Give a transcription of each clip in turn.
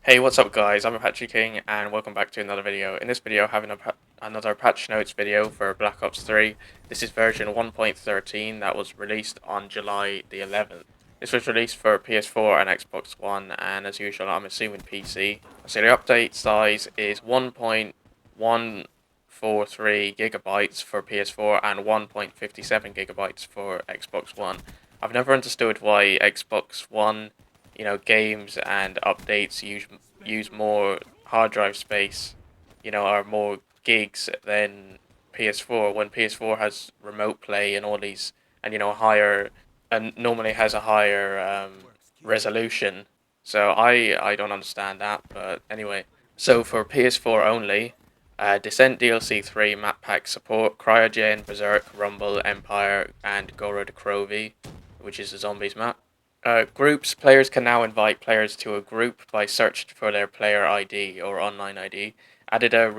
Hey, what's up guys? I'm Apache King and welcome back to another video. In this video, having another patch notes video for Black Ops 3. This is version 1.13 that was released on July the 11th. This was released for PS4 and Xbox One, and as usual I'm assuming PC. So the update size is 1.143 gigabytes for PS4 and 1.57 gigabytes for Xbox One. I've never understood why Xbox One games and updates use more hard drive space, are more gigs than PS4 when PS4 has remote play and all these, and higher, and normally has a higher resolution. So I don't understand that, but anyway. So for PS4 only, Descent DLC 3 map pack support Cryogen, Berserk, Rumble, Empire, and Gorod Krovi, which is the zombies map. Groups. Players can now invite players to a group by search for their player ID or online ID. Added a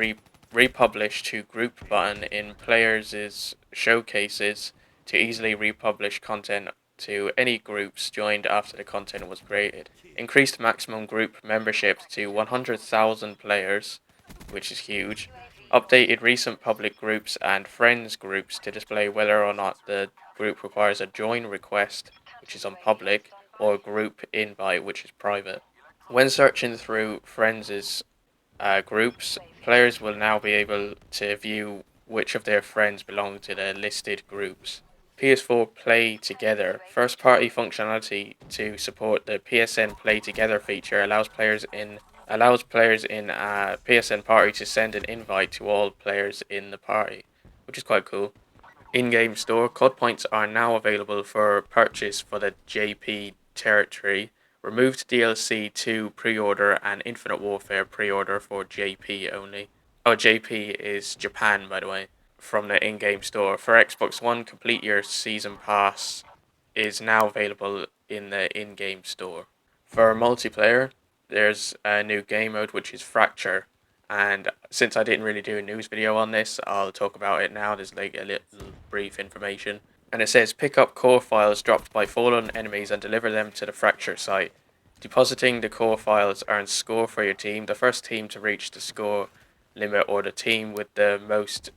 republish to group button in players' showcases to easily republish content to any groups joined after the content was created. Increased maximum group membership to 100,000 players, which is huge. Updated recent public groups and friends groups to display whether or not the group requires a join request, which is on public, or a group invite, which is private. When searching through friends' groups, players will now be able to view which of their friends belong to the listed groups. PS4 Play Together. First party functionality to support the PSN Play Together feature allows players in a PSN party to send an invite to all players in the party, which is quite cool. In-game store. COD points are now available for purchase for the JP territory. Removed DLC 2 pre-order and Infinite Warfare pre-order for JP only. Oh, JP is Japan, by the way, from the in-game store. For Xbox One, complete your season pass is now available in the in-game store. For multiplayer, there's a new game mode which is Fracture. And since I didn't really do a news video on this, I'll talk about it now. There's like a little brief information. And it says, pick up core files dropped by fallen enemies and deliver them to the Fracture site. Depositing the core files earns score for your team. The first team to reach the score limit, or the team with the most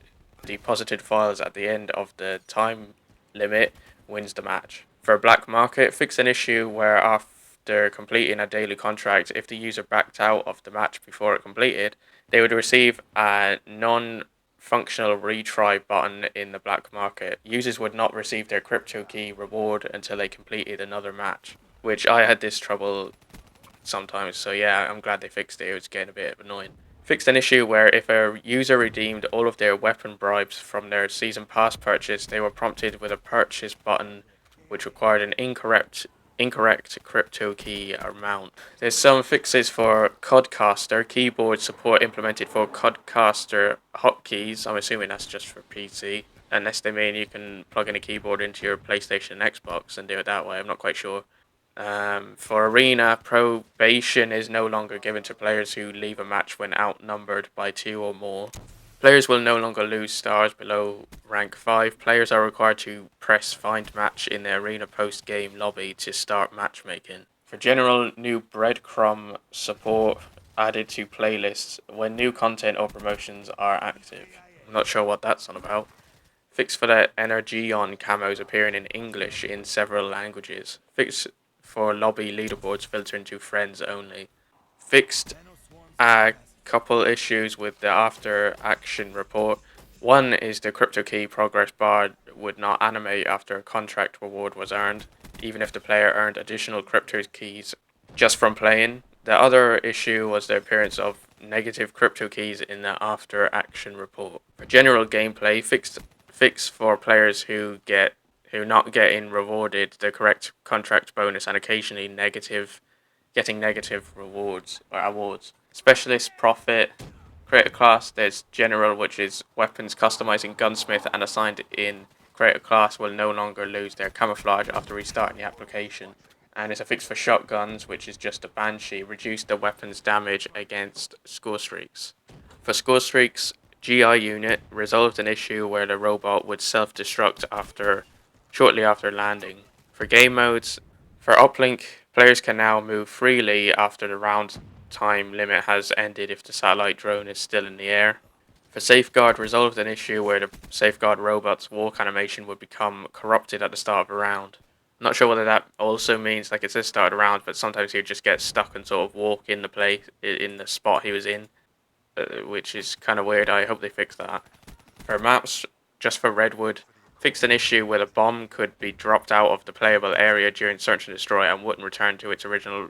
deposited files at the end of the time limit, wins the match. For Black Market, fix an issue where after completing a daily contract, if the user backed out of the match before it completed, they would receive a non-functional retry button in the black market. Users would not receive their crypto key reward until they completed another match, which I had this trouble sometimes, so yeah, I'm glad they fixed it. It was getting a bit annoying. Fixed an issue where if a user redeemed all of their weapon bribes from their season pass purchase, they were prompted with a purchase button which required an incorrect crypto key amount. There's some fixes for Codcaster, keyboard support implemented for Codcaster hotkeys. I'm assuming that's just for PC, unless they mean you can plug in a keyboard into your PlayStation and Xbox and do it that way. I'm not quite sure. For Arena, probation is no longer given to players who leave a match when outnumbered by 2 or more. Players will no longer lose stars below rank 5. Players are required to press find match in the Arena post-game lobby to start matchmaking. For general, new breadcrumb support added to playlists when new content or promotions are active. I'm not sure what that's on about. Fix for the Energeon camos appearing in English in several languages. Fix for lobby leaderboards filtering to friends only. Fixed a couple issues with the after action report. One is the crypto key progress bar would not animate after a contract reward was earned, even if the player earned additional crypto keys just from playing. The other issue was the appearance of negative crypto keys in the after action report. For general gameplay, fix for players who not getting rewarded the correct contract bonus and occasionally getting negative rewards or awards. Specialist profit. Creator class, there's general, which is weapons customizing gunsmith and assigned in creator class will no longer lose their camouflage after restarting the application. And it's a fix for shotguns, which is just a banshee, reduce the weapon's damage against score streaks. For score streaks, GI unit resolved an issue where the robot would self-destruct shortly after landing. For game modes, for uplink, players can now move freely after the round time limit has ended if the satellite drone is still in the air. For Safeguard, resolved an issue where the Safeguard robot's walk animation would become corrupted at the start of a round. I'm not sure whether that also means, like it says start a round, but sometimes he would just get stuck and sort of walk in the place, in the spot he was in, which is kind of weird. I hope they fix that. For maps, just for Redwood, fixed an issue where the bomb could be dropped out of the playable area during search and destroy and wouldn't return to its original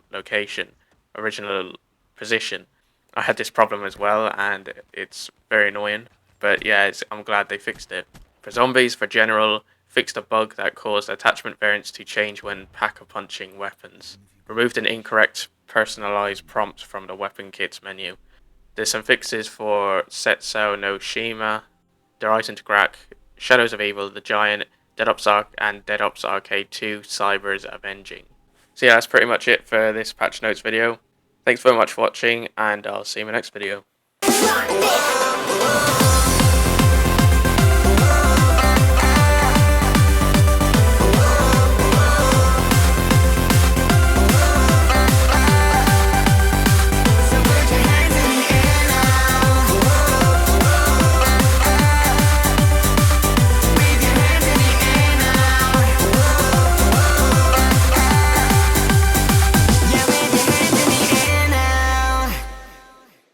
position. I had this problem as well, and it's very annoying. But yeah, I'm glad they fixed it. For zombies, for general, fixed a bug that caused attachment variants to change when pack-a-punching weapons. Removed an incorrect personalized prompt from the weapon kits menu. There's some fixes for Setsuo no Shima, The Rise into Crack, Shadows of Evil, The Giant, and Dead Ops Arcade 2 Cyber's Avenging. So yeah, that's pretty much it for this patch notes video. Thanks very much for watching, and I'll see you in my next video.